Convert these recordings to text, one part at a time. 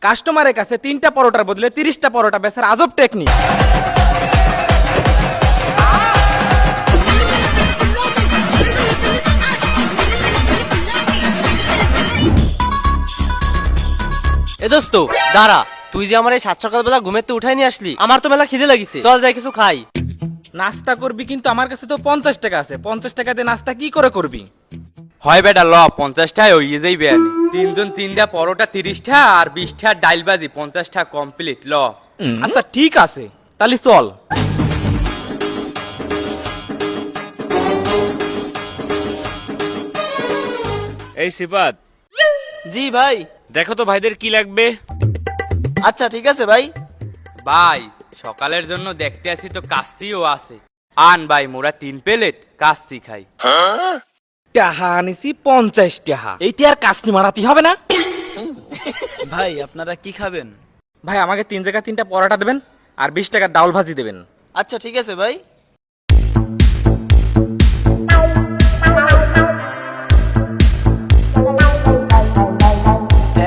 কাস্টমারের কাছে 3টা পরোটার বদলে 30টা পরোটা বেচার আজব টেকনিক। এ দোস্ত দাঁড়া, তুই যে আমার এই 7 সকালবেলা ঘুমের তো উঠাই নিয়ে আসলি, আমার তো মেলা খিদে লাগিছে, চল যাই কিছু খাই। নাস্তা করবি কিন্তু আমার কাছে তো 50 টাকা আছে, 50 টাকা দিয়ে নাস্তা কি করে করবি? হয় বেটা ল 50টায় হইয়ে যাইবে। তিনজন 3টা পরোটা 30টা আর 20টা ডাইল বাজি 50টা কমপ্লিট ল। আচ্ছা ঠিক আছে, তাহলে চল। এই সিফাত, জি ভাই। দেখো তো ভাইদের কি লাগবে। আচ্ছা ঠিক আছে ভাই। ভাই সকালের জন্য দেখতে আছি তো কাস্তিও আছে। আন ভাই মোরা 3 প্লেট কাস্তি খাই। টাহা আনিছি 50 টাকা, এইটি আর কাস্তি মারাতে হবে না। ভাই আপনারা কি খাবেন? ভাই আমাকে 3 জায়গায় 3টা পরোটা দেবেন আর 20 টাকার ডাউল ভাজি দেবেন। আচ্ছা ঠিক আছে ভাই।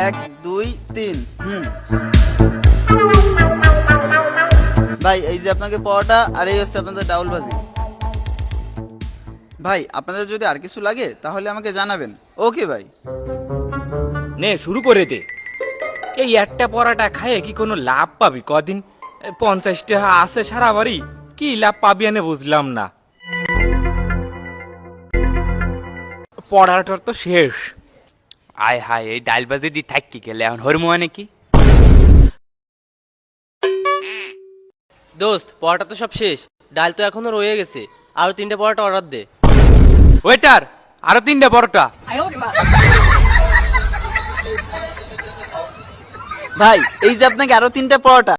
এক দুই তিন। ভাই এই যে আপনাকে পরোটা আর এই হচ্ছে আপনাদের ডাউল ভাজি। ভাই আপনাদের যদি আর কিছু লাগে তাহলে আমাকে জানাবেন। ওকে ভাই। নে শুরু করে দে। এই একটা পরোটা খাইয়ে কি কোনো লাভ পাবি কদিন? 50 টাকা আছে সারা বাড়ি, কি লাভ পাবি এনে বুঝলাম না। পড়াটার তো শেষ। আয় হায় এই ডাইল বাজি দি থাকি গেলে এখন হরমোয়া নাকি? দোস্ত পরোটা তো সব শেষ, ডাল তো এখনো রয়ে গেছে, আরো 3টে পরোটা অর্ডার দে। ওয়েটার আরো 3টা পরোটা। ভাই এই যে আপনাকে আরো 3টা পরোটা।